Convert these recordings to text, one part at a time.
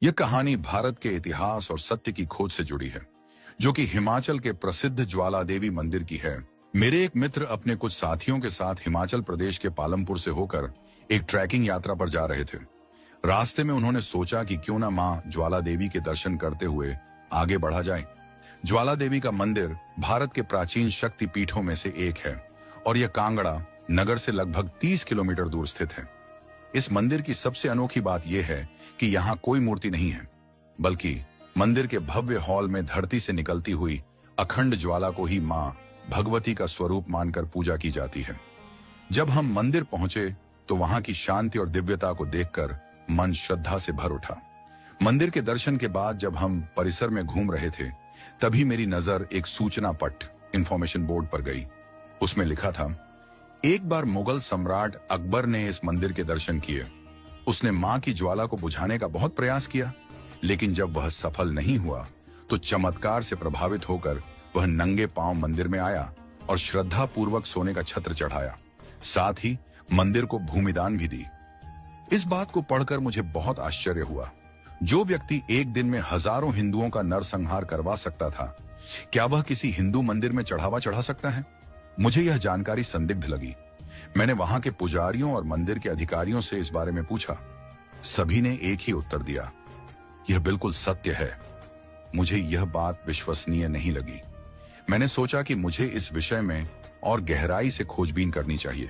यह कहानी भारत के इतिहास और सत्य की खोज से जुड़ी है, जो कि हिमाचल के प्रसिद्ध ज्वाला देवी मंदिर की है। मेरे एक मित्र अपने कुछ साथियों के साथ हिमाचल प्रदेश के पालमपुर से होकर एक ट्रैकिंग यात्रा पर जा रहे थे। रास्ते में उन्होंने सोचा कि क्यों ना मां ज्वाला देवी के दर्शन करते हुए आगे बढ़ा जाए। ज्वाला देवी का मंदिर भारत के प्राचीन शक्ति पीठों में से एक है और यह कांगड़ा नगर से लगभग 30 किलोमीटर दूर स्थित है। इस मंदिर की सबसे अनोखी बात यह है कि यहाँ कोई मूर्ति नहीं है, बल्कि मंदिर के भव्य हॉल में धरती से निकलती हुई अखंड ज्वाला को ही मां भगवती का स्वरूप मानकर पूजा की जाती है। जब हम मंदिर पहुंचे तो वहां की शांति और दिव्यता को देखकर मन श्रद्धा से भर उठा। मंदिर के दर्शन के बाद जब हम परिसर में घूम रहे थे, तभी मेरी नजर एक सूचना पट इंफॉर्मेशन बोर्ड पर गई। उसमें लिखा था, एक बार मुगल सम्राट अकबर ने इस मंदिर के दर्शन किए। उसने मां की ज्वाला को बुझाने का बहुत प्रयास किया, लेकिन जब वह सफल नहीं हुआ तो चमत्कार से प्रभावित होकर वह नंगे पांव मंदिर में आया और श्रद्धा पूर्वक सोने का छत्र चढ़ाया। साथ ही मंदिर को भूमिदान भी दी। इस बात को पढ़कर मुझे बहुत आश्चर्य हुआ। जो व्यक्ति एक दिन में हजारों हिंदुओं का नरसंहार करवा सकता था, क्या वह किसी हिंदू मंदिर में चढ़ावा चढ़ा सकता है? मुझे यह जानकारी संदिग्ध लगी। मैंने वहां के पुजारियों और मंदिर के अधिकारियों से इस बारे में पूछा। सभी ने एक ही उत्तर दिया, यह बिल्कुल सत्य है। मुझे यह बात विश्वसनीय नहीं लगी। मैंने सोचा कि मुझे इस विषय में और गहराई से खोजबीन करनी चाहिए।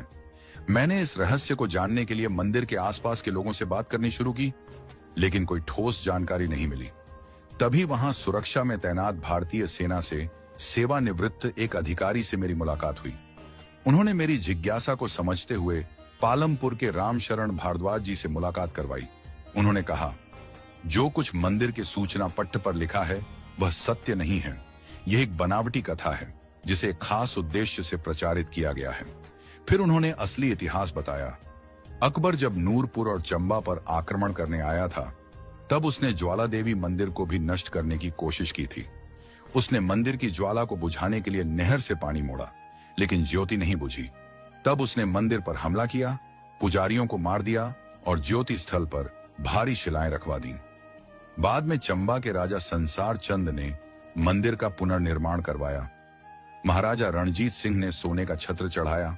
मैंने इस रहस्य को जानने के लिए मंदिर के आसपास के लोगों से बात करनी शुरू की, लेकिन कोई ठोस जानकारी नहीं मिली। तभी वहां सुरक्षा में तैनात भारतीय सेना से सेवानिवृत्त एक अधिकारी से मेरी मुलाकात हुई। उन्होंने मेरी जिज्ञासा को समझते हुए पालमपुर के रामशरण भारद्वाज जी से मुलाकात करवाई। उन्होंने कहा, जो कुछ मंदिर के सूचना पट्ट पर लिखा है वह सत्य नहीं है। यह एक बनावटी कथा है जिसे एक खास उद्देश्य से प्रचारित किया गया है। फिर उन्होंने असली इतिहास बताया। अकबर जब नूरपुर और चंबा पर आक्रमण करने आया था, तब उसने ज्वाला देवी मंदिर को भी नष्ट करने की कोशिश की थी। उसने मंदिर की ज्वाला को बुझाने के लिए नहर से पानी मोड़ा, लेकिन ज्योति नहीं बुझी। तब उसने मंदिर पर हमला किया, पुजारियों को मार दिया और ज्योति स्थल पर भारी शिलाएं रखवा दी। बाद में चंबा के राजा संसार चंद ने मंदिर का पुनर्निर्माण करवाया। महाराजा रणजीत सिंह ने सोने का छत्र चढ़ाया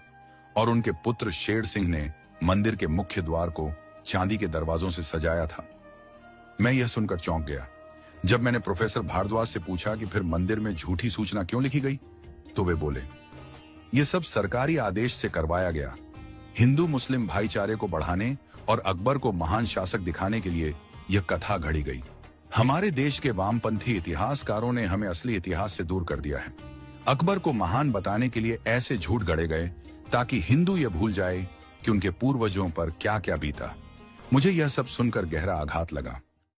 और उनके पुत्र शेर सिंह ने मंदिर के मुख्य द्वार को चांदी के दरवाजों से सजाया था। मैं यह सुनकर चौंक गया। जब मैंने प्रोफेसर भारद्वाज से पूछा कि फिर मंदिर में झूठी सूचना क्यों लिखी गई, तो वे बोले, यह सब सरकारी आदेश से करवाया गया। हिंदू मुस्लिम भाईचारे को बढ़ाने और अकबर को महान शासक दिखाने के लिए यह कथा घड़ी गई। हमारे देश के वामपंथी इतिहासकारों ने हमें असली इतिहास से दूर कर दिया है। अकबर को महान बताने के लिए ऐसे झूठ गढ़े गए ताकि हिंदू यह भूल जाए कि उनके पूर्वजों पर क्या क्या बीता। मुझे यह सब सुनकर गहरा आघात लगा।